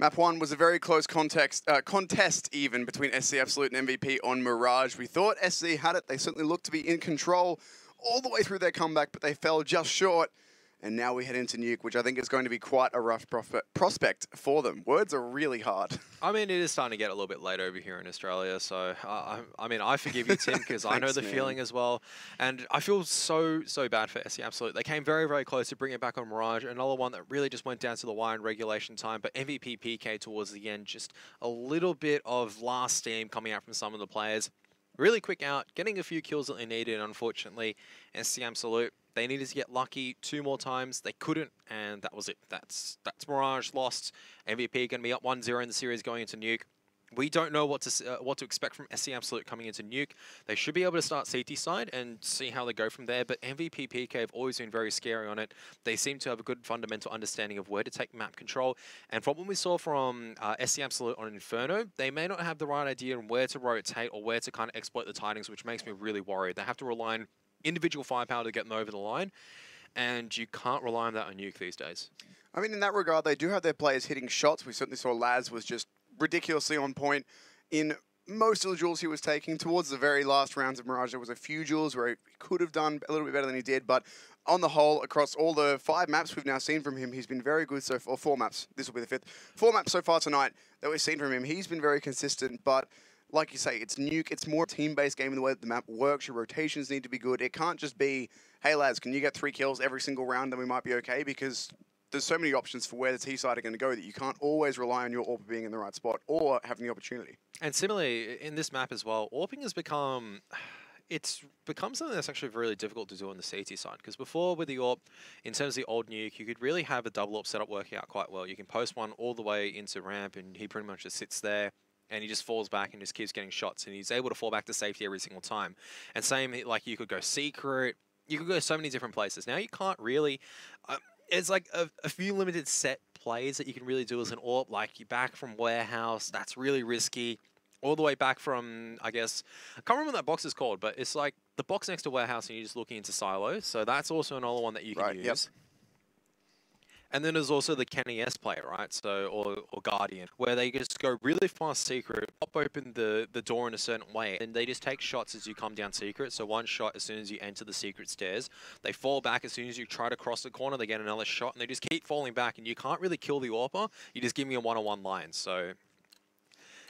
Map 1 was a very close contest even between SC Absolute and MVP on Mirage. We thought SC had it. They certainly looked to be in control all the way through their comeback, but they fell just short. And now we head into Nuke, which I think is going to be quite a rough prospect for them. Words are really hard. I mean, it is starting to get a little bit late over here in Australia, so I mean, I forgive you, Tim, because I know the feeling as well. And I feel so bad for SC Absolute. They came very, very close to bringing it back on Mirage. Another one that really just went down to the wire in regulation time, but MVP PK towards the end, just a little bit of last steam coming out from some of the players. Really quick out, getting a few kills that they needed, unfortunately. SC Absolute, they needed to get lucky 2 more times. They couldn't, and that was it. That's Mirage lost. MVP going to be up 1-0 in the series going into Nuke. We don't know what to expect from SC Absolute coming into Nuke. They should be able to start CT side and see how they go from there, but MVP PK have always been very scary on it. They seem to have a good fundamental understanding of where to take map control, and from what we saw from SC Absolute on Inferno, they may not have the right idea on where to rotate or where to kind of exploit the tidings, which makes me really worried. They have to rely on individual firepower to get them over the line, and you can't rely on that on Nuke these days. I mean, in that regard, they do have their players hitting shots. We certainly saw Laz was just ridiculously on point in most of the duels he was taking. Towards the very last rounds of Mirage, there was a few duels where he could have done a little bit better than he did, but on the whole, across all the 5 maps we've now seen from him, he's been very good so far. 4 maps, this will be the 5th. 4 maps so far tonight that we've seen from him. He's been very consistent, but like you say, it's Nuke. It's more a team-based game in the way that the map works. Your rotations need to be good. It can't just be, hey, lads, can you get 3 kills every single round, then we might be okay, because there's so many options for where the T side are going to go that you can't always rely on your AWP being in the right spot or having the opportunity. And similarly, in this map as well, AWPing has become... It's become something that's actually really difficult to do on the CT side, because before with the AWP, in terms of the old Nuke, you could really have a double AWP setup working out quite well. You can post one all the way into ramp and he pretty much just sits there and he just falls back and just keeps getting shots and he's able to fall back to safety every single time. And same, like you could go secret, you could go so many different places. Now you can't really... it's like a few limited set plays that you can really do as an AWP, like you back from warehouse, that's really risky. All the way back from, I guess, I can't remember what that box is called, but it's like the box next to warehouse and you're just looking into silos. So that's also another one that you can use. Yep. And then there's also the Kenny S play, right? So, or Guardian, where they just go really fast secret, pop open the door in a certain way, and they just take shots as you come down secret. So one shot as soon as you enter the secret stairs. They fall back as soon as you try to cross the corner, they get another shot, and they just keep falling back, and you can't really kill the AWPer. You just give me a one-on-one line. So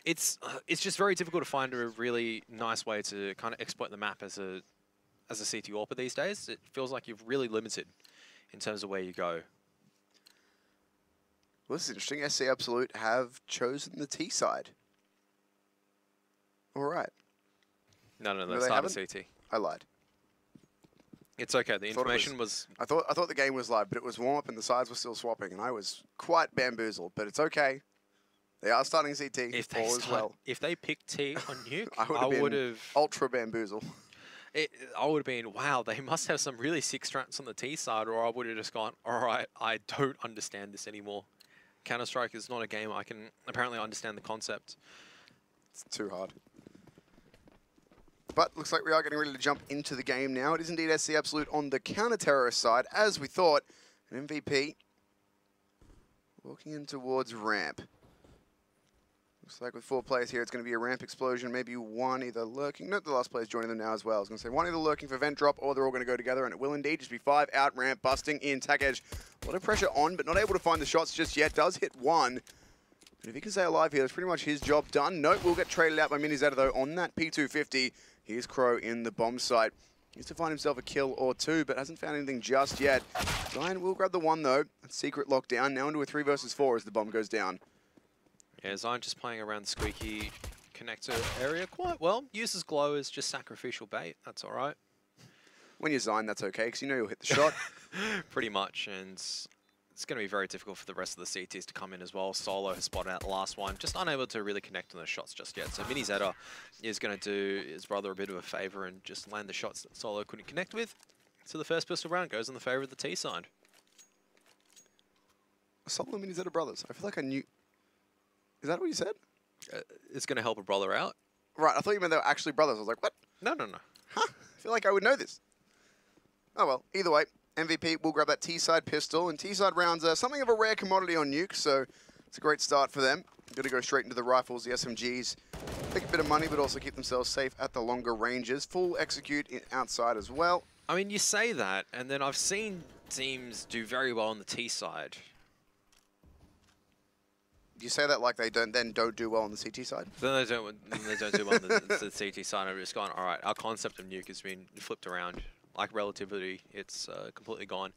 it's just very difficult to find a really nice way to kind of exploit the map as a CT AWPer these days. It feels like you're really limited in terms of where you go. Well, this is interesting. SC Absolute have chosen the T side. All right. No, that's not a CT. I lied. It's okay. The information was... I thought the game was live, but it was warm-up and the sides were still swapping, and I was quite bamboozled, but it's okay. They are starting CT all as well. If they picked T on Nuke, I would have ultra bamboozle. I would have been, wow, they must have some really sick strats on the T side, or I would have just gone, all right, I don't understand this anymore. Counter-Strike is not a game I can apparently understand the concept. It's too hard. But looks like we are getting ready to jump into the game now. It is indeed SC Absolute on the counter-terrorist side, as we thought. An MVP walking in towards ramp. Looks like with 4 players here, it's going to be a ramp explosion. Maybe one either lurking. No, the last player's joining them now as well. I was going to say one either lurking for vent drop, or they're all going to go together, and it will indeed just be 5 out ramp, busting in. Tack Edge, a lot of pressure on, but not able to find the shots just yet. Does hit one. But if he can stay alive here, that's pretty much his job done. Note will get traded out by Minizetta, though, on that P250. Here's Crow in the bomb site. He needs to find himself a kill or 2, but hasn't found anything just yet. Zion will grab the 1, though. Secret lockdown. Now into a 3 versus 4 as the bomb goes down. Yeah, Zion just playing around the squeaky connector area quite well. Uses glow as just sacrificial bait. That's all right. When you're Zion, that's okay, because you know you'll hit the shot. Pretty much, and it's going to be very difficult for the rest of the CTs to come in as well. Solo has spotted out the last one, just unable to really connect on those shots just yet. So Minizetta is going to do his brother a bit of a favor and just land the shots that Solo couldn't connect with. So the first pistol round goes in the favor of the T side. Solo and Minizetta brothers. I feel like I knew... Is that what you said? It's going to help a brother out. Right, I thought you meant they were actually brothers. I was like, what? No. Huh? I feel like I would know this. Oh well, either way, MVP will grab that T-side pistol, and T-side rounds are something of a rare commodity on Nuke, so It's a great start for them. Going to go straight into the rifles, the SMGs. Make a bit of money, but also keep themselves safe at the longer ranges. Full execute outside as well. I mean, you say that, and then I've seen teams do very well on the T side. You say that like they don't do well on the CT side? Then they don't do well on the CT side. I've just gone, all right, our concept of Nuke has been flipped around. Like relativity, it's completely gone.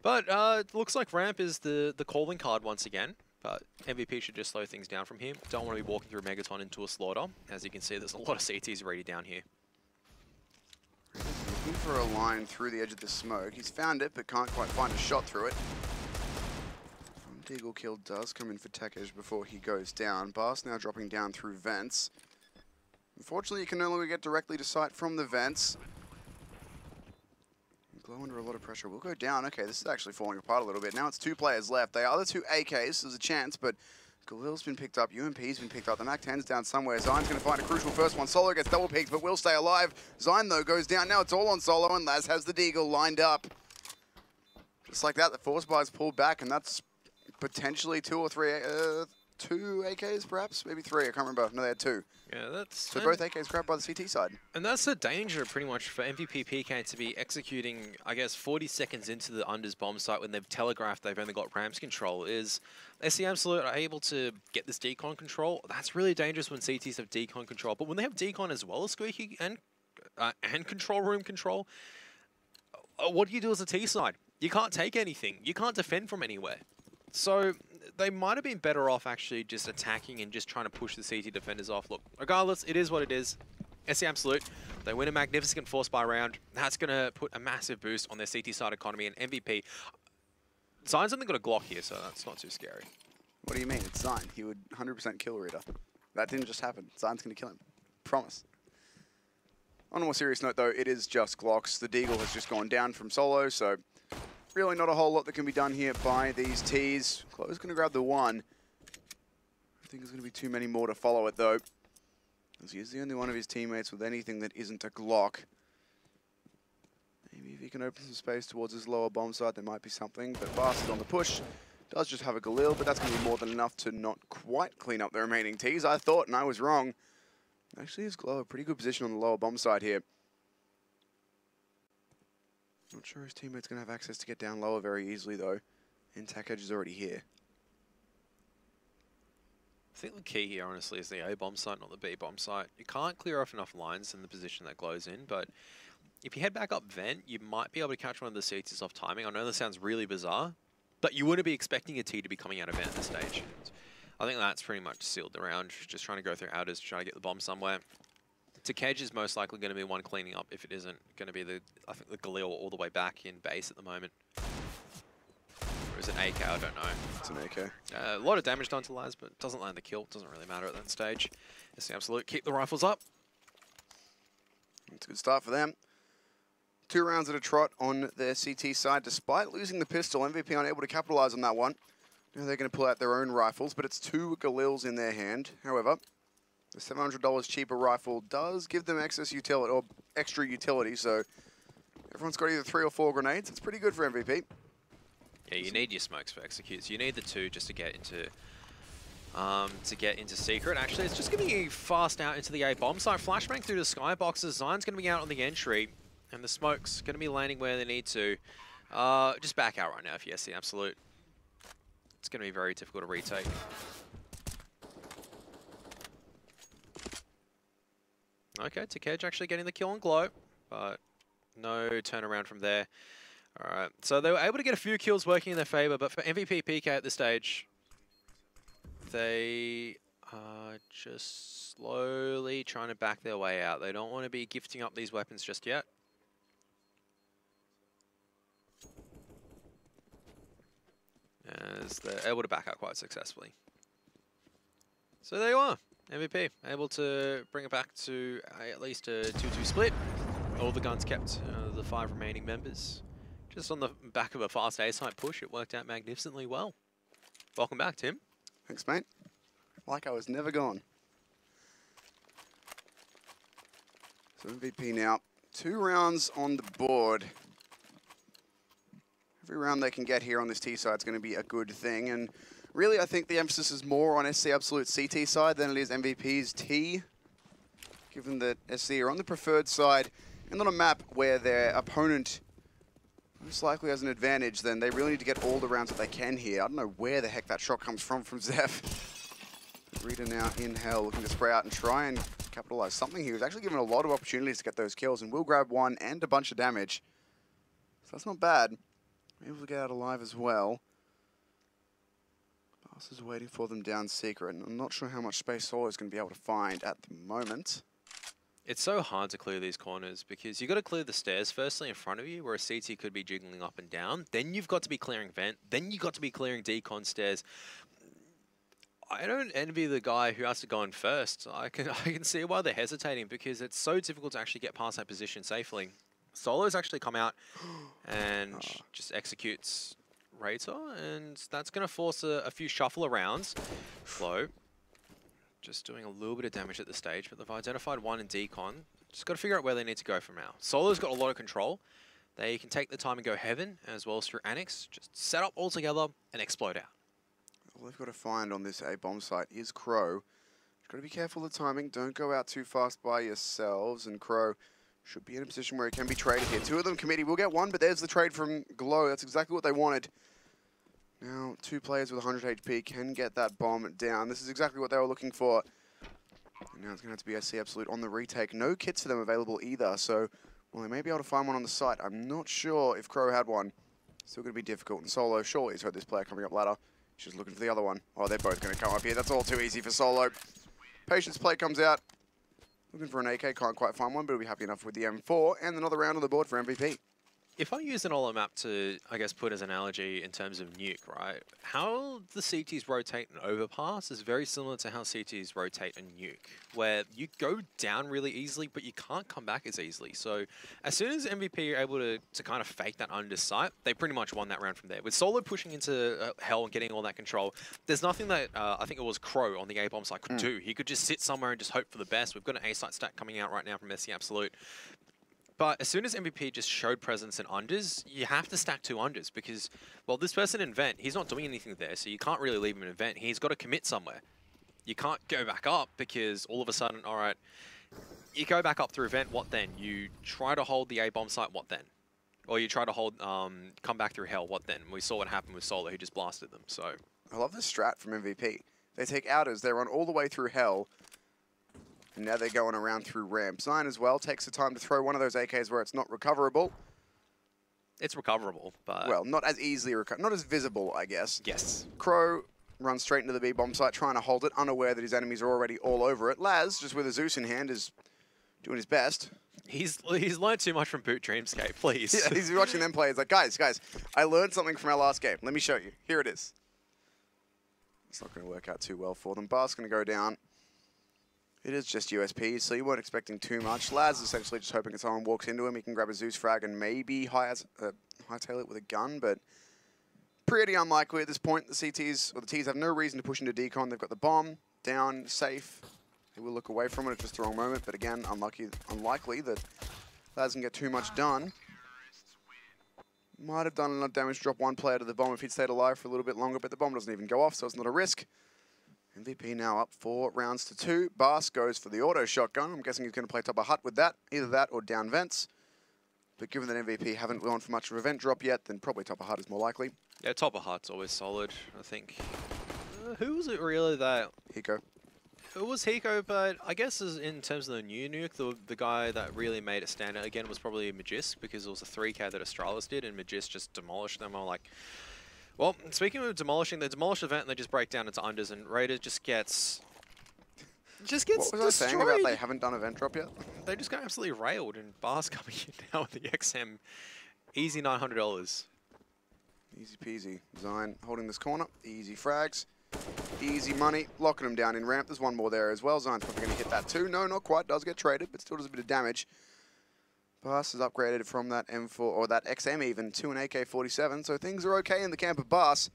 But it looks like Ramp is the calling card once again. But MVP should just slow things down from here. Don't want to be walking through Megaton into a slaughter. As you can see, there's a lot of CTs already down here. Looking for a line through the edge of the smoke. He's found it, but can't quite find a shot through it. Deagle kill does come in for Tekej before he goes down. Bas now dropping down through vents. Unfortunately, you can no longer get directly to site from the vents. Glow under a lot of pressure. We'll go down. Okay, this is actually falling apart a little bit. Now it's 2 players left. They are the 2 AKs. There's a chance, but Galil's been picked up. UMP's been picked up. The MAC-10's down somewhere. Zion's going to find a crucial first one. Solo gets double picked, but will stay alive. Zion, though, goes down. Now it's all on Solo, and Laz has the Deagle lined up. Just like that, the force bar's pulled back, and that's potentially 2 or 3, 2 AKs perhaps? Maybe 3, I can't remember. No, they had 2. Yeah, that's... So both AKs grabbed by the CT side. And that's the danger pretty much for MVP PK to be executing, I guess, 40 seconds into the Unders bomb site when they've telegraphed they've only got ramps control, is SC Absolute are able to get this decon control. That's really dangerous when CTs have decon control. But when they have decon as well as Squeaky and control room control, what do you do as a T side? You can't take anything. You can't defend from anywhere. So they might have been better off actually just attacking and just trying to push the CT defenders off. Look, regardless, it is what it is. SC Absolute, they win a magnificent force buy round. That's going to put a massive boost on their CT side economy and MVP. Zion's only got a Glock here, so that's not too scary. What do you mean? It's Zion. He would 100% kill Rita. That didn't just happen. Zion's going to kill him. Promise. On a more serious note, though, it is just Glocks. The Deagle has just gone down from Solo, so really not a whole lot that can be done here by these Ts. Chloe's going to grab the 1. I think there's going to be too many more to follow it, though, as he is the only one of his teammates with anything that isn't a Glock. Maybe if he can open some space towards his lower bomb site, there might be something, but Bas is on the push. Does just have a Galil, but that's going to be more than enough to not quite clean up the remaining Ts. I thought, and I was wrong. Actually, his Glow a pretty good position on the lower bomb side here. Not sure his teammate's going to have access to get down lower very easily, though. And Tekej is already here. I think the key here, honestly, is the A bomb site, not the B bomb site. You can't clear off enough lines in the position that Glow's in, but if you head back up vent, you might be able to catch one of the CTs off timing. I know this sounds really bizarre, but you wouldn't be expecting a T to be coming out of vent at this stage. I think that's pretty much sealed the round. Just trying to go through outers to try to get the bomb somewhere. Tekej is most likely going to be one cleaning up if it isn't going to be the, I think, the Galil all the way back in base at the moment. Or is it AK? I don't know. It's an AK. A lot of damage done to Laz, but doesn't land the kill. Doesn't really matter at that stage. It's the absolute. Keep the rifles up. It's a good start for them. 2 rounds at a trot on their CT side. Despite losing the pistol, MVP unable to capitalize on that one. Now they're going to pull out their own rifles, but it's 2 Galils in their hand. However, the $700 cheaper rifle does give them excess utility, or extra utility, so everyone's got either 3 or 4 grenades. It's pretty good for MVP. Yeah, you need your smokes for executes. You need the 2 just to get into secret. Actually, it's just going to be fast out into the A bomb site. Flashbang through the skyboxes. Zion's going to be out on the entry, and the smokes going to be landing where they need to. Just back out right now if you SC Absolute. It's going to be very difficult to retake. Okay, Tekej actually getting the kill on Glow, but no turnaround from there. Alright, so they were able to get a few kills working in their favor, but for MVP PK at this stage, they are just slowly trying to back their way out. They don't want to be gifting up these weapons just yet. As they're able to back out quite successfully. So there you are. MVP able to bring it back to at least a 2-2 split. All the guns kept, the 5 remaining members. Just on the back of a fast A-site push, it worked out magnificently well. Welcome back, Tim. Thanks, mate. Like I was never gone. So MVP now. 2 rounds on the board. Every round they can get here on this T side is going to be a good thing. And Really, I think the emphasis is more on SC Absolute CT side than it is MVP's T, given that SC are on the preferred side and on a map where their opponent most likely has an advantage, then they really need to get all the rounds that they can here. I don't know where the heck that shot comes from Zeph. Rita now in hell, looking to spray out and try and capitalize something here. He's actually given a lot of opportunities to get those kills and will grab one and a bunch of damage. So that's not bad. Able to get out alive as well. Bass is waiting for them down secret, and I'm not sure how much space Solo is going to be able to find at the moment. It's so hard to clear these corners because you've got to clear the stairs firstly in front of you where a CT could be jiggling up and down. Then you've got to be clearing vent. Then you've got to be clearing decon stairs. I don't envy the guy who has to go in first. I can see why they're hesitating because it's so difficult to actually get past that position safely. Solo's actually come out and just executes Ro4, and that's going to force a few shuffle rounds. Flow. Just doing a little bit of damage at the stage, but they've identified one in decon. Just got to figure out where they need to go from now. Solo's got a lot of control. They can take the time and go heaven, as well as through Annex. Just set up all together and explode out. All they've got to find on this A-bomb site is Crow. You've got to be careful of the timing. Don't go out too fast by yourselves, and Crow should be in a position where he can be traded here. Two of them committee will get one, but there's the trade from Glow. That's exactly what they wanted. Now, two players with 100 HP can get that bomb down. This is exactly what they were looking for. And now it's going to have to be SC Absolute on the retake. No kits for them available either, so well, they may be able to find one on the site. I'm not sure if Crow had one. Still going to be difficult. And Solo surely has heard this player coming up ladder. She's looking for the other one. Oh, they're both going to come up here. That's all too easy for Solo. Patience play comes out. Looking for an AK, can't quite find one, but he'll be happy enough with the M4 and another round on the board for MVP. If I use an Ola map to, I guess, put as an analogy in terms of Nuke, right? How the CTs rotate an overpass is very similar to how CTs rotate a Nuke, where you go down really easily, but you can't come back as easily. So as soon as MVP are able to kind of fake that under sight, they pretty much won that round from there. With Solo pushing into hell and getting all that control, there's nothing that I think it was Crow on the A-bomb side could do. He could just sit somewhere and just hope for the best. We've got an A-site stack coming out right now from SC Absolute. But as soon as MVP just showed presence in unders, you have to stack two unders because, well, this person in vent, he's not doing anything there, so you can't really leave him in vent. He's got to commit somewhere. You can't go back up because all of a sudden, all right, you go back up through vent, what then? You try to hold the A-bomb site, what then? Or you try to hold, come back through hell, what then? We saw what happened with Solo, he just blasted them, so. I love the strat from MVP. They take outers, they run all the way through hell, and now they're going around through ramp. Zion as well takes the time to throw one of those AKs where it's not recoverable. It's recoverable, but... Well, not as easily, not as visible, I guess. Yes. Crow runs straight into the B-bomb site, trying to hold it, unaware that his enemies are already all over it. Laz, just with a Zeus in hand, is doing his best. He's learned too much from Boot Dreamscape, please. Yeah, he's watching them play. He's like, guys, I learned something from our last game. Let me show you. Here it is. It's not going to work out too well for them. Bar's going to go down. It is just USP, so you weren't expecting too much. Laz essentially just hoping that someone walks into him, he can grab a Zeus frag and maybe hightail it with a gun, but pretty unlikely at this point. The CTs, or the Ts, have no reason to push into decon. They've got the bomb down, safe. They will look away from it at just the wrong moment, but again, unlikely that Laz can get too much done. Might have done enough damage to drop one player to the bomb if he'd stayed alive for a little bit longer, but the bomb doesn't even go off, so it's not a risk. MVP now up 4 rounds to 2. Bas goes for the auto shotgun. I'm guessing he's going to play top of hut with that. Either that or down vents. But given that MVP haven't gone for much of a vent drop yet, then probably top of hut is more likely. Yeah, top of hut's always solid, I think. Who was it really that... Hiko. It was Hiko, but I guess in terms of the new Nuke, the guy that really made it stand out again was probably Magis, because it was a 3K that Astralis did, and Magis just demolished them. I'm like... Well, speaking of demolishing, they demolish the vent and they just break down into unders, and Raider just gets What was destroyed. I saying about they haven't done a vent drop yet? They just got absolutely railed, and Bar's coming in now with the XM. Easy $900. Easy peasy. Zion holding this corner. Easy frags. Easy money. Locking him down in ramp. There's one more there as well. Zion's probably going to hit that too. No, not quite. Does get traded, but still does a bit of damage. Bas is upgraded from that M4, or that XM even, to an AK-47, so things are okay in the camp of Bas.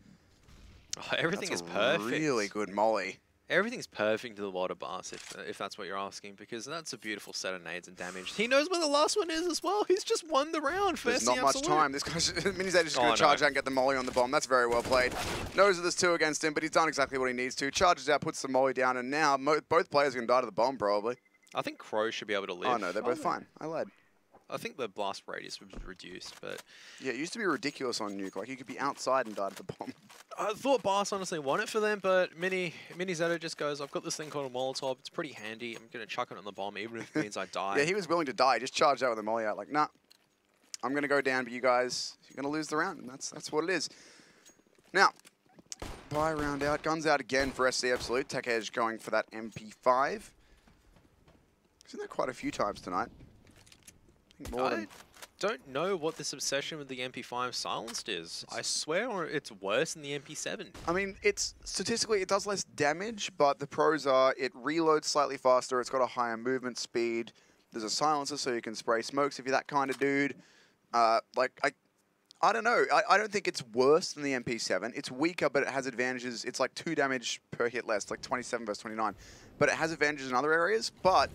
Oh, everything That's is perfect. Really good molly. Everything's perfect to the water bars, if that's what you're asking, because that's a beautiful set of nades and damage. He knows where the last one is as well. He's just won the round for There's SC not much Absolute. time. This guy's Mini's just going to charge out and get the molly on the bomb. That's very well played. Knows that there's two against him, but he's done exactly what he needs to. Charges out, puts the molly down, and now both players are going to die to the bomb, probably. I think Crow should be able to live. Oh, no, they're both fine. I lied. I think the blast radius was reduced, but... Yeah, it used to be ridiculous on Nuke. Like, you could be outside and die to the bomb. I thought Bass honestly won it for them, but Mini Zeto just goes, I've got this thing called a Molotov. It's pretty handy. I'm going to chuck it on the bomb, even if it means I die. Yeah, he was willing to die. Just charged out with the molly out. Like, nah, I'm going to go down, but you guys, you're going to lose the round. And that's what it is. Now, buy round out. Guns out again for SC Absolute. Tech Edge going for that MP5. Seen that quite a few times tonight. I don't know what this obsession with the MP5 silenced is. I swear it's worse than the MP7. I mean, it's statistically, it does less damage, but the pros are it reloads slightly faster, it's got a higher movement speed, there's a silencer so you can spray smokes if you're that kind of dude. I don't know. I don't think it's worse than the MP7. It's weaker, but it has advantages. It's like 2 damage per hit less, like 27 versus 29. But it has advantages in other areas, but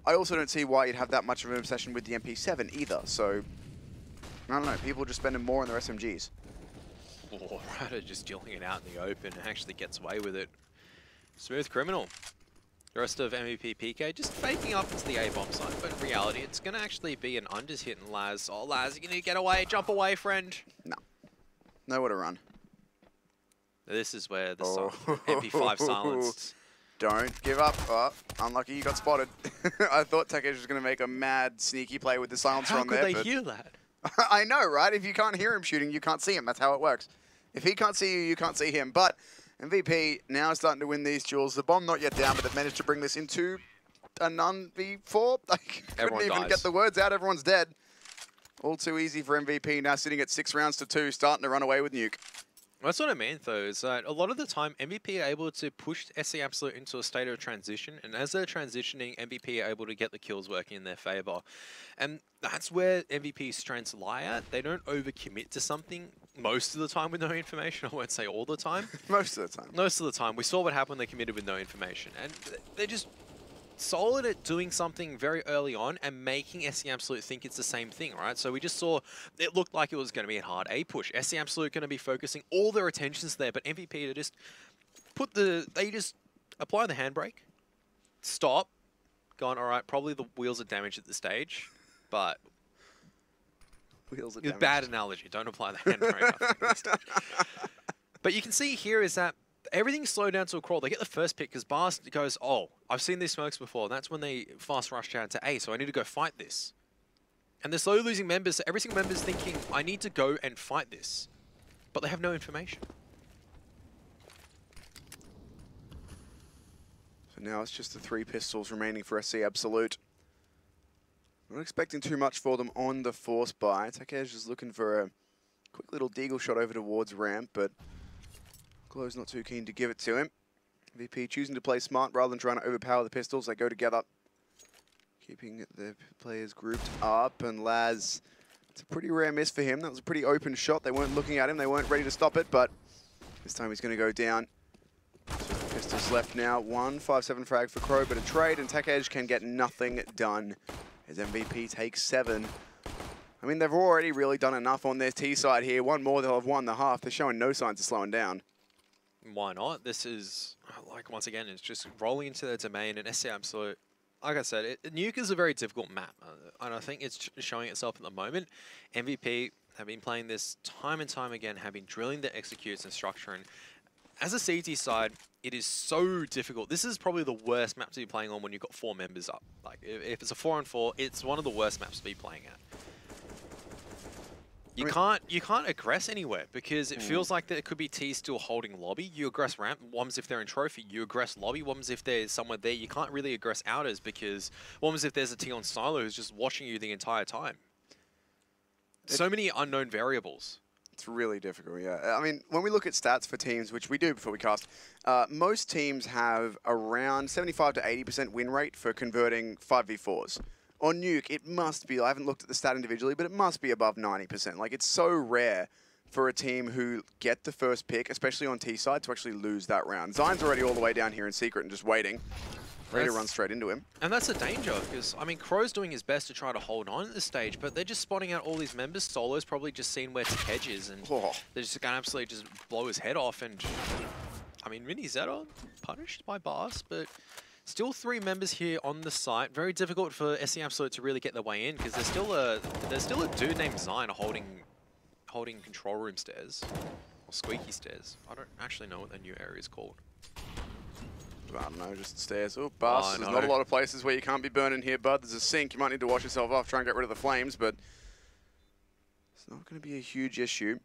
I also don't see why you'd have that much of an obsession with the MP7 either, so I don't know, people are just spending more on their SMGs. Oh, Ryder just dealing it out in the open and actually gets away with it. Smooth criminal. The rest of MVP PK just faking up into the A-bomb side, but in reality it's going to actually be an unders hit and Laz. Oh, Laz, you're going to get away, jump away, friend. No. Nowhere to run. This is where the MP5 silenced. Don't give up. Oh, unlucky you got spotted. I thought Tech Edge was going to make a mad, sneaky play with the silencer on there. How could they hear that? I know, right? If you can't hear him shooting, you can't see him. That's how it works. If he can't see you, you can't see him. But MVP now starting to win these duels. The bomb not yet down, but they've managed to bring this into a none v4. I couldn't even get the words out. Everyone's dead. All too easy for MVP. Now sitting at 6 rounds to 2, starting to run away with Nuke. That's what I mean, though, is that a lot of the time, MVP are able to push SC Absolute into a state of transition, and as they're transitioning, MVP are able to get the kills working in their favor. And that's where MVP's strengths lie at. They don't overcommit to something most of the time with no information. I won't say all the time. Most of the time. Most of the time. We saw what happened when they committed with no information. And they're just solid at doing something very early on and making SC Absolute think it's the same thing, right? So we just saw it looked like it was going to be a hard A push. SC Absolute going to be focusing all their attentions there, but MVP just they just apply the handbrake, stop, going, all right, probably the wheels are damaged at this stage, but wheels are damaged. Bad analogy. Don't apply the handbrake. But you can see here is that everything's slowed down to a crawl. They get the first pick because Bars goes, oh, I've seen these smokes before. That's when they fast rush down to A, so I need to go fight this. And they're slowly losing members, so every single member's thinking, I need to go and fight this. But they have no information. So now it's just the 3 pistols remaining for SC Absolute. Not expecting too much for them on the force buy. Takesh is looking for a quick little deagle shot over towards ramp, but Glow's not too keen to give it to him. VP choosing to play smart rather than trying to overpower the pistols. They go together, keeping the players grouped up. And Laz, it's a pretty rare miss for him. That was a pretty open shot. They weren't looking at him. They weren't ready to stop it, but this time he's going to go down. Pistols left now. 1-5-7 frag for Crow, but a trade, and Tech Edge can get nothing done as MVP takes 7. I mean, they've already really done enough on their T side here. One more, they'll have won the half. They're showing no signs of slowing down. Why not? This is, like, once again, it's just rolling into their domain, and SC Absolute, like I said, Nuke is a very difficult map, and I think it's showing itself at the moment. MVP have been playing this time and time again, have been drilling their executes and structure, and as a CT side, it is so difficult. This is probably the worst map to be playing on when you've got 4 members up. Like, if it's a 4-on-4, it's one of the worst maps to be playing at. You can't aggress anywhere because it feels like there could be T's still holding lobby. You aggress ramp, one's if they're in trophy. You aggress lobby, one's if there's someone there. You can't really aggress outers because one's if there's a T on silo who's just watching you the entire time. So many unknown variables. It's really difficult, yeah. I mean, when we look at stats for teams, which we do before we cast, most teams have around 75 to 80% win rate for converting 5v4s. On Nuke, it must be, I haven't looked at the stat individually, but it must be above 90%. Like, it's so rare for a team who get the first pick, especially on T side, to actually lose that round. Zion's already all the way down here in secret and just waiting. Ready to run straight into him. And that's a danger, because, I mean, Crow's doing his best to try to hold on at this stage, but they're just spotting out all these members. Solo's probably just seen where Tekej is, and they're just going to absolutely just blow his head off. And, I mean, Mini Zeta punished by Bas, but still 3 members here on the site. Very difficult for SC Absolute to really get their way in, because there's still a dude named Zion holding control room stairs, or squeaky stairs. I don't actually know what the new area is called. I don't know, just the stairs. Oh, Bas, there's not a lot of places where you can't be burning here, bud. There's a sink. You might need to wash yourself off, try and get rid of the flames, but it's not going to be a huge issue.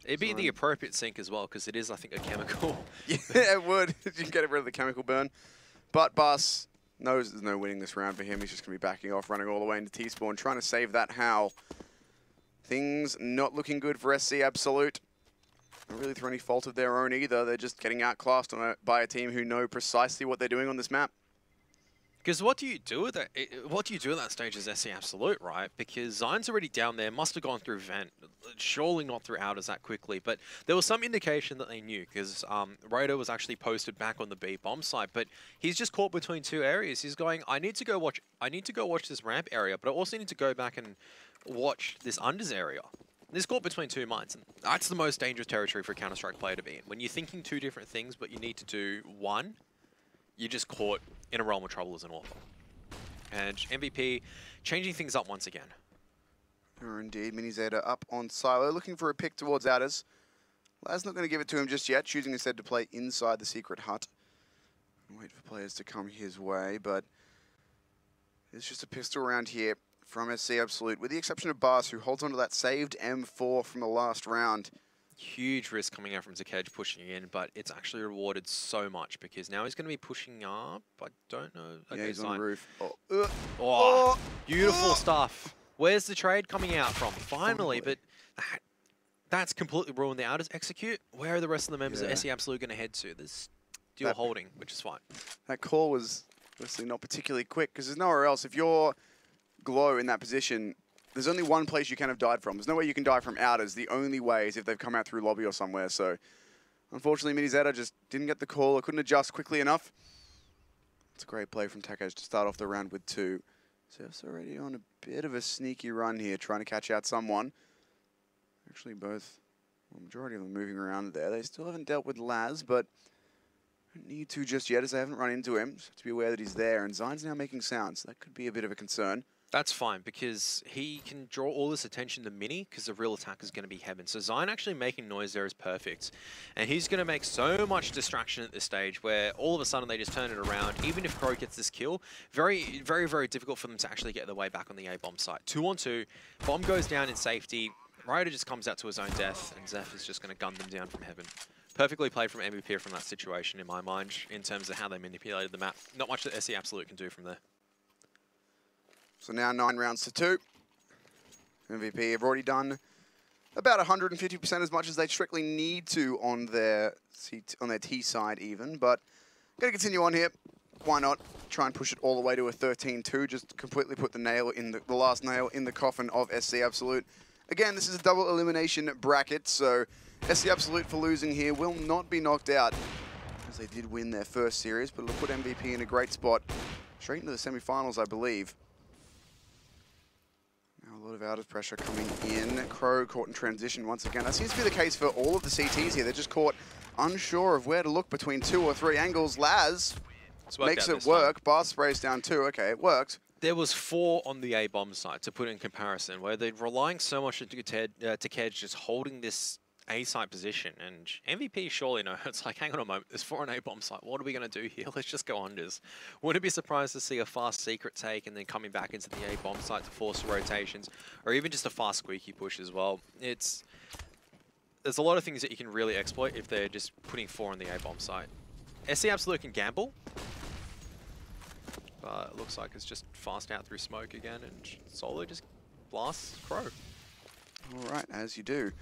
It'd be the appropriate sink as well, because it is, I think, a chemical. Yeah, it would. You can get rid of the chemical burn. But Bas knows there's no winning this round for him. He's just going to be backing off, running all the way into T-spawn, trying to save that Howl. Things not looking good for SC Absolute. Not really through any fault of their own either. They're just getting outclassed by a team who know precisely what they're doing on this map. Because what do you do with that? What do you do at that stage as SC Absolute, right? Because Zion's already down there, must have gone through vent, surely not through outers that quickly. But there was some indication that they knew, because Ro4 was actually posted back on the B bomb site. But he's just caught between 2 areas. He's going, I need to go watch this ramp area, but I also need to go back and watch this unders area. This caught between 2 minds, and that's the most dangerous territory for a Counter-Strike player to be in. When you're thinking 2 different things, but you need to do one, you're just caught in a realm of trouble as an author. And MVP changing things up once again. Or indeed, Mini Zeta up on Silo, looking for a pick towards outers. Laz not going to give it to him just yet, choosing instead to play inside the secret hut. Wait for players to come his way, but there's just a pistol around here from SC Absolute, with the exception of Bas, who holds onto that saved M4 from the last round. Huge risk coming out from Tekej pushing in, but it's actually rewarded so much, because now he's going to be pushing up. I don't know. Okay, yeah, he's on the roof. Beautiful stuff. Where's the trade coming out from? Finally, but that's completely ruined the outers. Execute. Where are the rest of the members of SC Absolute going to head to? There's still holding, which is fine. That call was obviously not particularly quick, because there's nowhere else. If you're Glow in that position, there's only one place you can have died from. There's no way you can die from outers. The only way is if they've come out through lobby or somewhere. So, unfortunately, Mini Zeta just didn't get the call or couldn't adjust quickly enough. It's a great play from Tekej to start off the round with 2. Zef's already on a bit of a sneaky run here, trying to catch out someone. Actually, both, well, majority of them moving around there. They still haven't dealt with Laz, but don't need to just yet, as they haven't run into him. Just have to be aware that he's there, and Zion's now making sounds. That could be a bit of a concern. That's fine, because he can draw all this attention to Mini, because the real attack is going to be Heaven. So Zion actually making noise there is perfect. And he's going to make so much distraction at this stage, where all of a sudden they just turn it around. Even if Crow gets this kill, very, very, very difficult for them to actually get their way back on the A-bomb site. 2-on-2, bomb goes down in safety. Ro4 just comes out to his own death, and Zef is just going to gun them down from Heaven. Perfectly played from MVP from that situation, in my mind, in terms of how they manipulated the map. Not much that SC Absolute can do from there. So now 9 rounds to 2. MVP have already done about 150% as much as they strictly need to on their T side even, but going to continue on here. Why not try and push it all the way to a 13-2, just completely put the nail in the last nail in the coffin of SC Absolute. Again, this is a double elimination bracket, so SC Absolute for losing here will not be knocked out, as they did win their first series, but it'll put MVP in a great spot, straight into the semi-finals, I believe. A lot of outers pressure coming in. Crow caught in transition once again. That seems to be the case for all of the CTs here. They're just caught unsure of where to look between 2 or 3 angles. Laz makes it work. Bas sprays down 2. Okay, it worked. There was 4 on the A-bomb side, to put in comparison, where they're relying so much on Tekej just holding this A-site position, and MVP surely knows. It's like, hang on a moment, there's 4 on A-bomb site. What are we going to do here? Let's just go unders. Wouldn't be surprised to see a fast secret take and then coming back into the A-bomb site to force rotations, or even just a fast squeaky push as well. There's a lot of things that you can really exploit if they're just putting 4 on the A-bomb site. SC Absolute can gamble, but it looks like it's just fast out through smoke again, and Solo just blasts Crow. All right, as you do.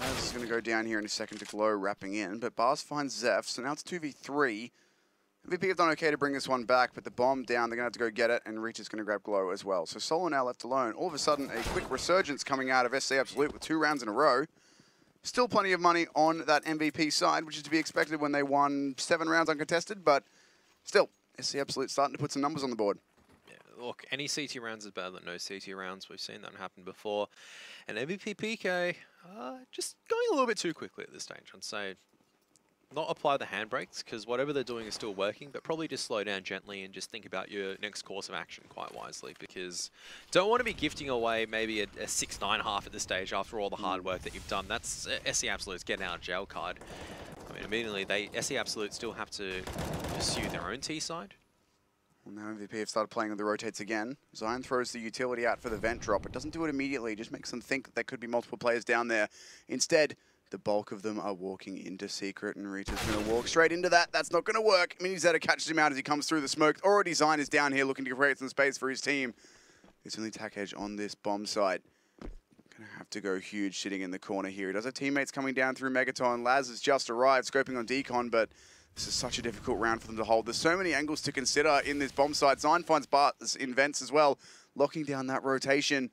Laz is going to go down here in a second to Glow, wrapping in, but Bas finds Zef, so now it's 2v3. MVP have done okay to bring this one back, but the bomb down, they're going to have to go get it, and Reach is going to grab Glow as well. So Solo now left alone. All of a sudden, a quick resurgence coming out of SC Absolute with 2 rounds in a row. Still plenty of money on that MVP side, which is to be expected when they won 7 rounds uncontested, but still, SC Absolute starting to put some numbers on the board. Yeah, look, any CT rounds is better than no CT rounds. We've seen that happen before. And MVP PK, just going a little bit too quickly at this stage, I'd say. Not apply the handbrakes, because whatever they're doing is still working, but probably just slow down gently and just think about your next course of action quite wisely, because don't want to be gifting away maybe a 6-9.5 at this stage after all the hard work that you've done. That's SC Absolute's getting out of jail card. I mean, immediately, SC Absolute still have to pursue their own T side. Well, now MVP have started playing with the rotates again. Zion throws the utility out for the vent drop. It doesn't do it immediately, just makes them think that there could be multiple players down there. Instead, the bulk of them are walking into Secret, and Rita's going to walk straight into that. That's not going to work. Minizetta catches him out as he comes through the smoke. Already Zion is down here looking to create some space for his team. It's only Tack Edge on this bomb site. Going to have to go huge sitting in the corner here. He does have teammates coming down through Megaton. Laz has just arrived, scoping on Decon, but this is such a difficult round for them to hold. There's so many angles to consider in this bomb site. Zion finds Bart in vents as well, locking down that rotation.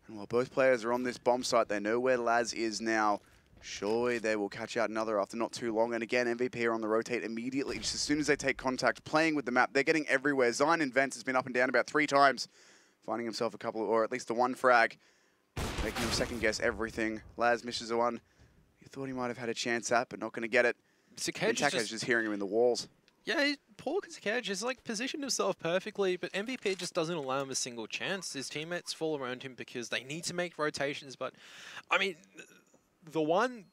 And while both players are on this bomb site, they know where Laz is now. Surely they will catch out another after not too long. And again, MVP are on the rotate immediately. Just as soon as they take contact, playing with the map, they're getting everywhere. Zion in vents has been up and down about 3 times, finding himself a couple, or at least the 1 frag, making him second guess everything. Laz misses the one he thought he might have had a chance at, but not going to get it. Tack Edge just hearing him in the walls. Yeah, poor Tack Edge has like positioned himself perfectly, but MVP just doesn't allow him a single chance. His teammates fall around him because they need to make rotations, but I mean, the one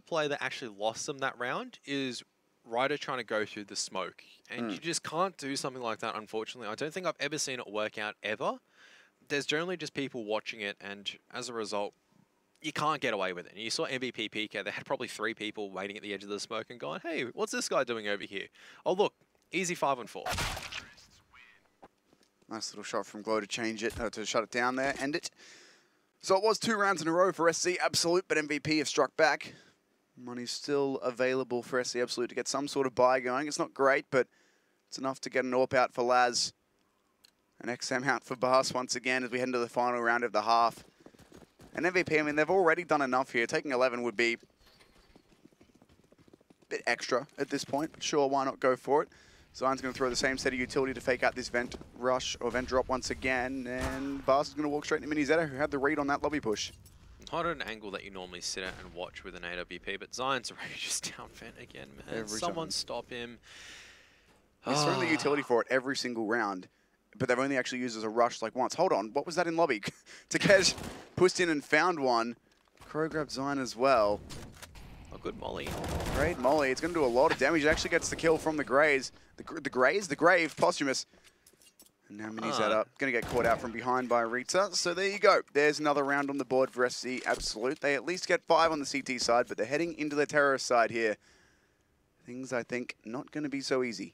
play that actually lost them that round is Ryder trying to go through the smoke, and you just can't do something like that, unfortunately. I don't think I've ever seen it work out ever. There's generally just people watching it, and as a result, you can't get away with it. And you saw MVP PK, they had probably 3 people waiting at the edge of the smoke and going, hey, what's this guy doing over here? Oh, look, easy 5-4. Nice little shot from Glow to change it, to shut it down there, end it. So it was 2 rounds in a row for SC Absolute, but MVP have struck back. Money's still available for SC Absolute to get some sort of buy going. It's not great, but it's enough to get an AWP out for Laz. An XM out for Bas once again as we head into the final round of the half. And MVP, I mean, they've already done enough here. Taking 11 would be a bit extra at this point, but sure, why not go for it? Zion's going to throw the same set of utility to fake out this vent rush or vent drop once again, and Bas is going to walk straight into Minizetta, who had the read on that lobby push. Not at an angle that you normally sit at and watch with an AWP, but Zion's already just down vent again, man. Someone stop him. He's throwing the utility for it every single round, but they've only actually used it as a rush like once. Hold on, what was that in lobby? Takesh pushed in and found one. Crow grabbed Zion as well. A good molly. Great molly. It's going to do a lot of damage. It actually gets the kill from the Graves. The Grave, posthumous. And now Minizetta going to get caught out from behind by Rita. So there you go. There's another round on the board for SC Absolute. They at least get 5 on the CT side, but they're heading into the terrorist side here. Things, I think, not going to be so easy.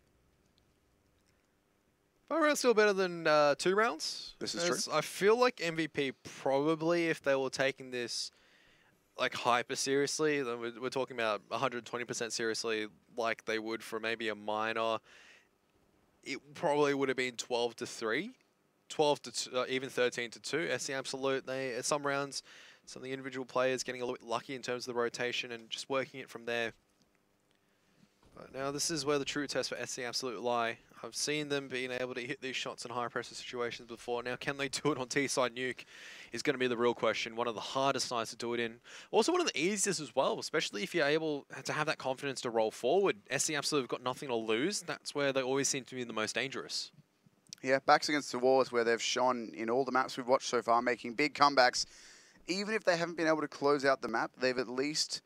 5 rounds still better than 2 rounds. This is true. I feel like MVP probably, if they were taking this like hyper seriously, then we're talking about 120% seriously, like they would for maybe a minor, it probably would have been 12-3, 12 to even 13-2. SC Absolute, they at some rounds, some of the individual players getting a little bit lucky in terms of the rotation and just working it from there. But now this is where the true test for SC Absolute lie. I've seen them being able to hit these shots in high pressure situations before. Now, can they do it on T-side Nuke is going to be the real question. One of the hardest sides to do it in. Also one of the easiest as well, especially if you're able to have that confidence to roll forward. SC Absolute have got nothing to lose. That's where they always seem to be the most dangerous. Yeah, backs against the wall is where they've shone in all the maps we've watched so far, making big comebacks. Even if they haven't been able to close out the map, they've at least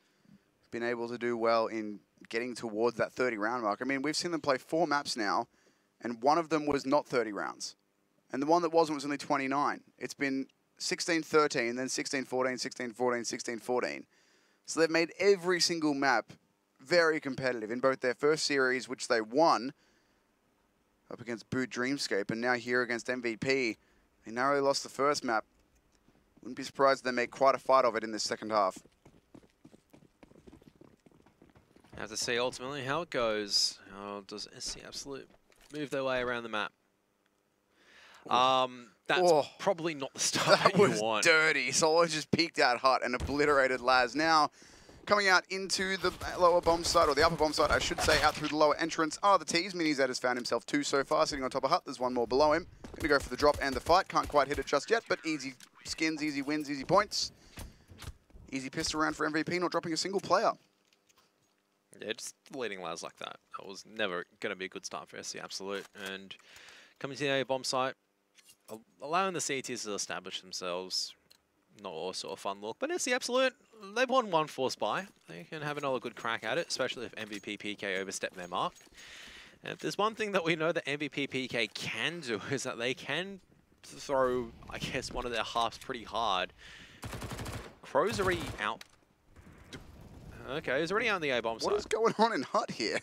been able to do well in getting towards that 30 round mark. I mean, we've seen them play 4 maps now, and one of them was not 30 rounds. And the one that wasn't was only 29. It's been 16-13, then 16-14, 16-14, 16-14. So they've made every single map very competitive in both their first series, which they won up against Boot Dreamscape, and now here against MVP. They narrowly lost the first map. Wouldn't be surprised if they make quite a fight of it in this second half. Have to see ultimately how it goes. How does SC Absolute move their way around the map? That's probably not the start that you want. That was dirty. Solo just peeked out hot and obliterated Laz. Now, coming out into the lower bomb site, or the upper bomb site, I should say, out through the lower entrance are the T's. MiniZ has found himself 2 so far, sitting on top of hut. There's one more below him. Going to go for the drop and the fight. Can't quite hit it just yet, but easy skins, easy wins, easy points. Easy pistol round for MVP, not dropping a single player. Yeah, just leading Laz like that. That was never going to be a good start for SC Absolute. And coming to the A bomb site, allowing the CTs to establish themselves, not all sort of fun look. But SC Absolute, they've won 1-4 spy. They can have another good crack at it, especially if MVP PK overstep their mark. And if there's one thing that we know that MVP PK can do is that they can throw, I guess, one of their halves pretty hard. Crow's already out. Okay, he's already out on the A-bomb side. What is going on in hut here?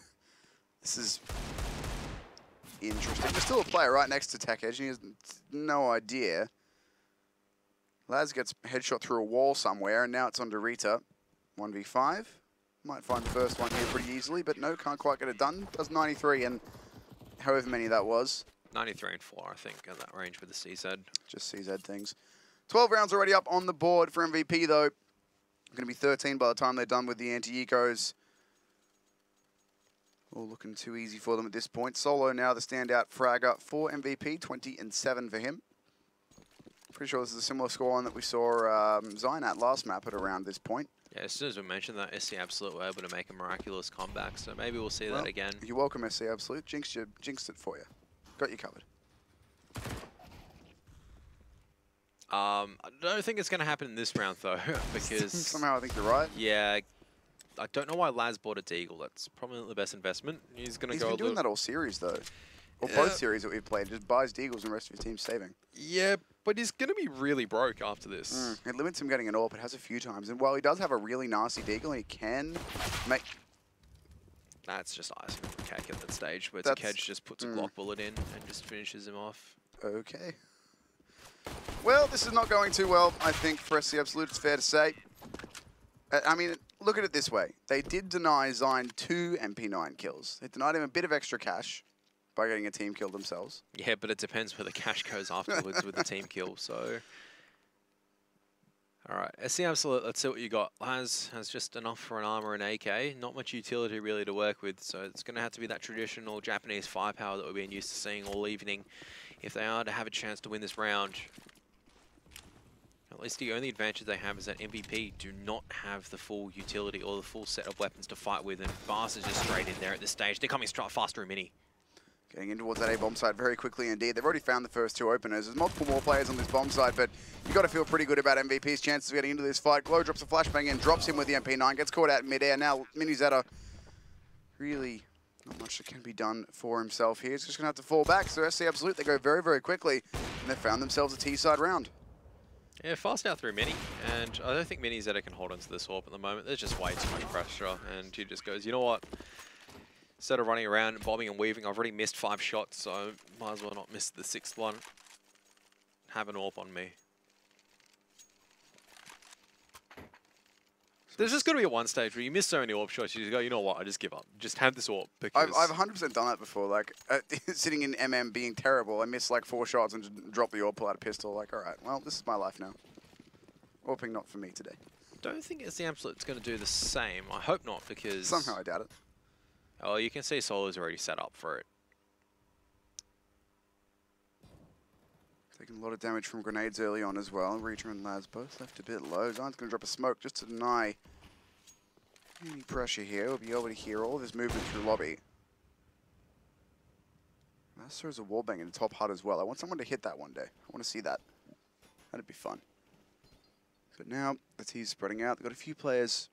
This is interesting. There's still a player right next to Tech Edge, and he has no idea. Laz gets headshot through a wall somewhere, and now it's on to Rita. 1v5. Might find the first one here pretty easily, but no, can't quite get it done. Does 93 and however many that was. 93 and 4, I think, in that range with the CZ. Just CZ things. 12 rounds already up on the board for MVP, though. Going to be 13 by the time they're done with the anti-ecos. All looking too easy for them at this point. Solo now the standout fragger for MVP, 20 and 7 for him. Pretty sure this is a similar scoreline that we saw Zine at last map at around this point. Yeah, as soon as we mentioned that, SC Absolute were able to make a miraculous comeback, so maybe we'll see that again. You're welcome, SC Absolute. Jinxed it for you. Got you covered. I don't think it's going to happen in this round, though, because... Somehow I think you're right. Yeah, I don't know why Laz bought a Deagle. That's probably not the best investment. He's going to go... He's been doing that all series, though. Or both series that we've played. Just buys Deagles and the rest of his team's saving. Yeah, but he's going to be really broke after this. It limits him getting an AWP. It has a few times. And while he does have a really nasty Deagle, he can make... That's just icing on the cake at that stage, where Kedge just puts a Glock bullet in and just finishes him off. Okay. Well, this is not going too well, I think, for SC Absolute, it's fair to say. I mean, look at it this way. They did deny Zine 2 MP9 kills. They denied him a bit of extra cash by getting a team kill themselves. Yeah, but it depends where the cash goes afterwards with the team kill, so... Alright, SC Absolute, let's see what you got. Laz has just enough for an armor and AK. Not much utility really to work with, so it's going to have to be that traditional Japanese firepower that we've been used to seeing all evening if they are to have a chance to win this round. At least the only advantage they have is that MVP do not have the full utility or the full set of weapons to fight with, and Vast is just straight in there at this stage. They're coming fast through Mini. Getting in towards that A-bomb site very quickly indeed. They've already found the first 2 openers. There's multiple more players on this bomb site, but you've got to feel pretty good about MVP's chances of getting into this fight. Glow drops a flashbang in, drops him with the MP9, gets caught out in midair. Now, MiniZ really not much that can be done for himself here. He's just going to have to fall back. So SC Absolute, they go very, very quickly, and they've found themselves a T-side round. Yeah, fast out through Mini, and I don't think MiniZ can hold onto this AWP at the moment. There's just way too much pressure, and he just goes, you know what? Instead of running around and bobbing and weaving, I've already missed 5 shots, so might as well not miss the 6th one. Have an AWP on me. There's just going to be one stage where you miss so many AWP shots, you just go, you know what, I just give up. Just have this AWP, because... I've 100% done that before, like, sitting in MM being terrible, I miss like 4 shots and just drop the AWP, pull out a pistol, like, alright, well, this is my life now. AWPing not for me today. Don't think it's the Absolute's going to do the same. I hope not, because... Somehow I doubt it. Oh, you can see Solo's already set up for it. Taking a lot of damage from grenades early on as well. Reacher and Laz both left a bit low. Zine's going to drop a smoke just to deny any pressure here. We'll be able to hear all of his movement through lobby. Laz throws a wallbang in the top hut as well. I want someone to hit that one day. I want to see that. That'd be fun. But now the T's spreading out. They've got a few players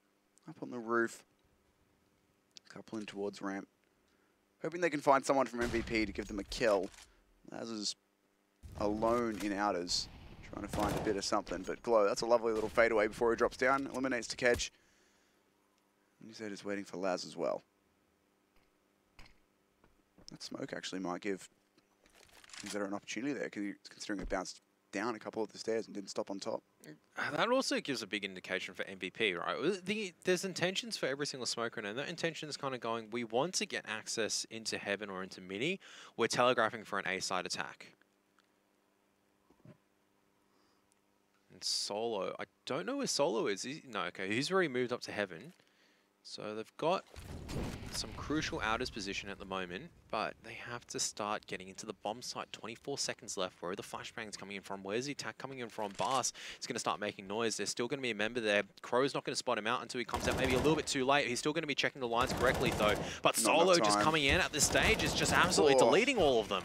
up on the roof. Couple in towards ramp. Hoping they can find someone from MVP to give them a kill. Laz is alone in outers, trying to find a bit of something. But Glow, that's a lovely little fadeaway before he drops down. Eliminates to Kedge. NZ is waiting for Laz as well. That smoke actually might give NZ an opportunity there, considering it bounced down a couple of the stairs and didn't stop on top. That also gives a big indication for MVP, right? There's intentions for every single smoker, and that intention is kind of going, we want to get access into Heaven or into Mini. We're telegraphing for an A-side attack. And Solo, I don't know where Solo is. No, okay, he's already moved up to Heaven. So they've got some crucial outers position at the moment, but they have to start getting into the bomb site. 24 seconds left. Where are the flashbangs coming in from? Where's the attack coming in from? Bass is going to start making noise. There's still going to be a member there. Crow's not going to spot him out until he comes out maybe a little bit too late. He's still going to be checking the lines correctly, though. But Solo just coming in at this stage is just absolutely deleting all of them.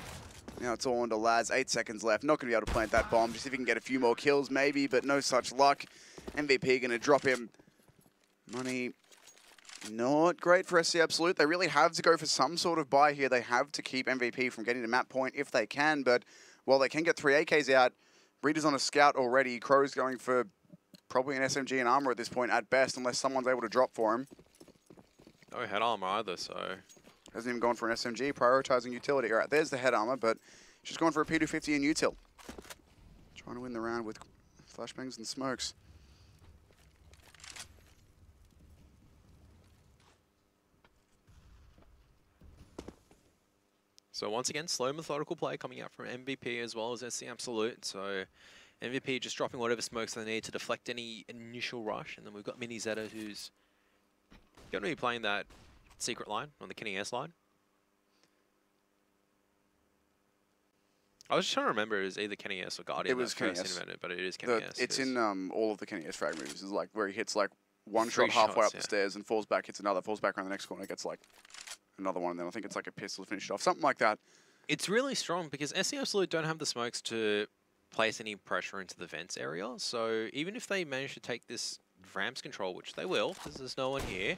Now it's all on to Laz. 8 seconds left. Not going to be able to plant that bomb. Just if he can get a few more kills, maybe, but no such luck. MVP going to drop him. Money. Not great for SC Absolute. They really have to go for some sort of buy here. They have to keep MVP from getting to map point if they can, but while they can get 3 AKs out, Reader's on a scout already. Crow's going for probably an SMG and armor at this point at best, unless someone's able to drop for him. No head armor either, so... Hasn't even gone for an SMG, prioritizing utility. All right, there's the head armor, but she's gone for a P250 and util. Trying to win the round with flashbangs and smokes. So once again, slow methodical play coming out from MVP as well as SC Absolute. So MVP just dropping whatever smokes they need to deflect any initial rush. And then we've got Mini Zeta who's going to be playing that secret line on the Kenny S line. I was just trying to remember it was either Kenny S or Guardian. It was Kenny S. But it is Kenny S. It's in all of the Kenny S frag moves. It's like where he hits like one Three shot halfway shots, up the stairs and falls back, hits another, falls back around the next corner, gets like another one, and then I think it's like a pistol to finish it off, something like that. It's really strong because SC Absolute don't have the smokes to place any pressure into the vents area. So even if they manage to take this ramps control, which they will, because there's no one here,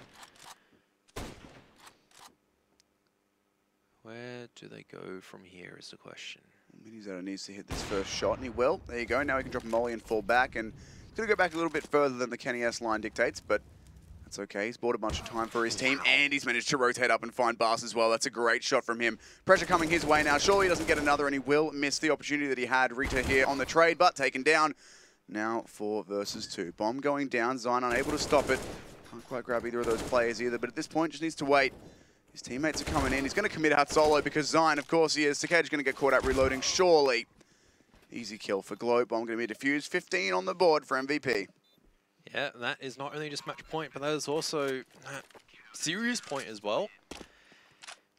where do they go from here is the question. Minizetto needs to hit this first shot, and he will. There you go. Now he can drop a molly and fall back, and he's going to go back a little bit further than the Kenny S line dictates, but that's okay. He's bought a bunch of time for his team, and he's managed to rotate up and find Bass as well. That's a great shot from him. Pressure coming his way now. Surely he doesn't get another, and he will miss the opportunity that he had. Rita here on the trade, but taken down. Now 4 versus 2. Bomb going down. Zion unable to stop it. Can't quite grab either of those players either, but at this point just needs to wait. His teammates are coming in. He's going to commit out solo because Zion, of course he is. Sakage going to get caught out reloading, surely. Easy kill for Glow. Bomb going to be defused. 15 on the board for MVP. Yeah, that is not only just match point, but that is also serious point as well.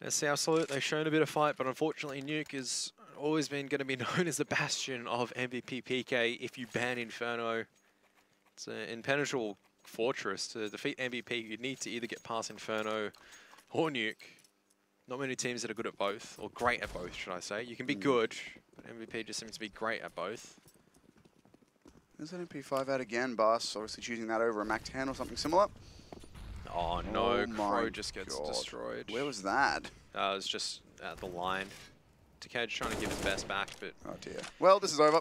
SC Absolute, they've shown a bit of fight, but unfortunately Nuke has always been going to be known as the bastion of MVP PK. If you ban Inferno, it's an impenetrable fortress. To defeat MVP, you need to either get past Inferno or Nuke. Not many teams that are good at both, or great at both, should I say. You can be good, but MVP just seems to be great at both. There's an MP5 out again. Bass obviously choosing that over a Mac 10 or something similar. Oh no, Crow just gets destroyed. Where was that? It was just at the line. Takej trying to give his best back, but... Oh dear. Well, this is over.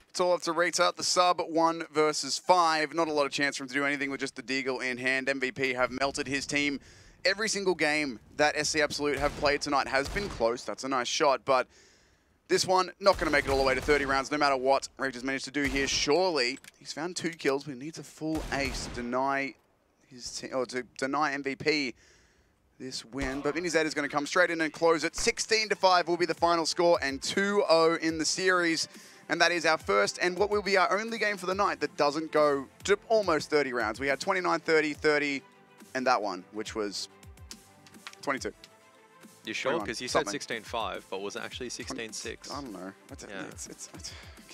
It's all up to Rita. The sub 1 versus 5. Not a lot of chance for him to do anything with just the Deagle in hand. MVP have melted his team. Every single game that SC Absolute have played tonight has been close. That's a nice shot, but this one, not going to make it all the way to 30 rounds, no matter what Rita's managed to do here. Surely, he's found 2 kills, but he needs a full ace to deny his team, or to deny MVP this win. But Mini Z is going to come straight in and close it. 16-5 will be the final score, and 2-0 in the series. And that is our first and what will be our only game for the night that doesn't go to almost 30 rounds. We had 29, 30, 30, and that one, which was 22. You sure? Because you said 16-5, but was it actually 16-6? I don't know. Yeah.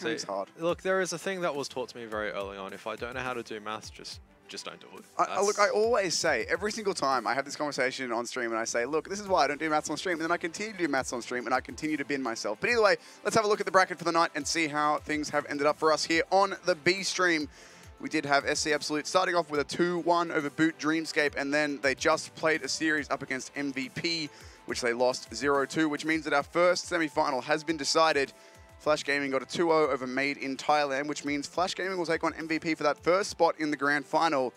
It's hard. Look, there is a thing that was taught to me very early on. If I don't know how to do maths, just don't do it. Look, I always say, every single time I have this conversation on stream and I say, look, this is why I don't do maths on stream, and then I continue to do maths on stream and I continue to bin myself. But either way, let's have a look at the bracket for the night and see how things have ended up for us here on the B stream. We did have SC Absolute starting off with a 2-1 over Boot Dreamscape, and then they just played a series up against MVP, which they lost 0-2, which means that our first semi-final has been decided. Flash Gaming got a 2-0 over Made in Thailand, which means Flash Gaming will take on MVP for that first spot in the grand final.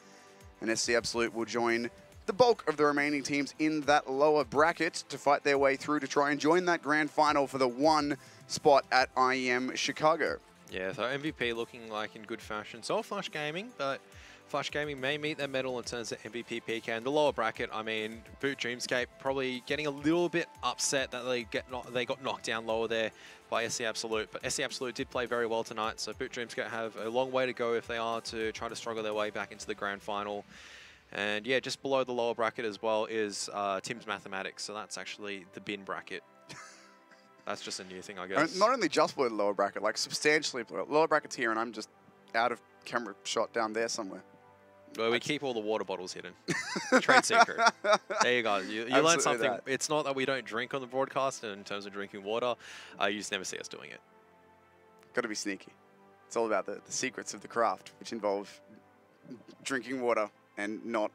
And SC Absolute will join the bulk of the remaining teams in that lower bracket to fight their way through to try and join that grand final for the 1 spot at IEM Chicago. Yeah, so MVP looking like in good fashion. So Flush Gaming, but Flush Gaming may meet their medal in terms of MVP PK. And the lower bracket, I mean, Boot Dreamscape probably getting a little bit upset that they got knocked down lower there by SC Absolute. But SC Absolute did play very well tonight, so Boot Dreamscape have a long way to go if they are to try to struggle their way back into the grand final. And yeah, just below the lower bracket as well is Tim's Mathematics. So that's actually the bin bracket. That's just a new thing, I guess. Not only just below the lower bracket, like substantially below. Lower bracket's here, and I'm just out of camera shot down there somewhere. Well, we keep all the water bottles hidden. Trade secret. There you go. You learn something. That. It's not that we don't drink on the broadcast in terms of drinking water. You just never see us doing it. Got to be sneaky. It's all about the secrets of the craft, which involve drinking water and not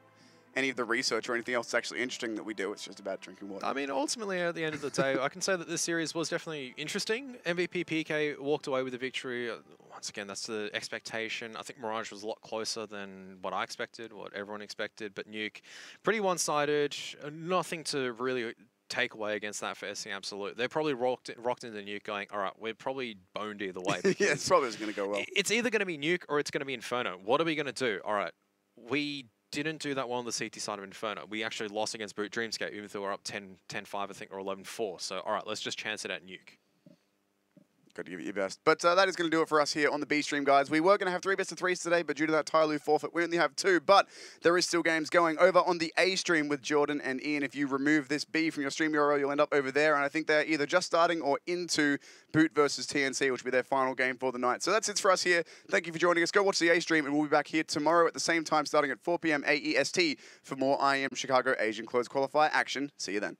any of the research or anything else that's actually interesting that we do. It's just about drinking water. I mean, ultimately, at the end of the day, I can say that this series was definitely interesting. MVP PK walked away with a victory. Once again, that's the expectation. I think Mirage was a lot closer than what I expected, what everyone expected. But Nuke, pretty one-sided. Nothing to really take away against that for SC Absolute. They probably rocked into Nuke going, all right, we're probably boned either way. Yeah, it's probably going to go well. It's either going to be Nuke or it's going to be Inferno. What are we going to do? All right, we didn't do that well on the CT side of Inferno. We actually lost against Boot Dreamscape, even though we're up 10-5, I think, or 11-4. So, all right, let's just chance it at Nuke. Got to give it your best. But that is going to do it for us here on the B stream, guys. We were going to have 3 best of 3s today, but due to that Tyloo forfeit, we only have 2. But there is still games going over on the A stream with Jordan and Ian. If you remove this B from your stream URL, you'll end up over there. And I think they're either just starting or into Boot versus TNC, which will be their final game for the night. So that's it for us here. Thank you for joining us. Go watch the A stream, and we'll be back here tomorrow at the same time, starting at 4 p.m. AEST for more IEM Chicago Asian Closed Qualifier action. See you then.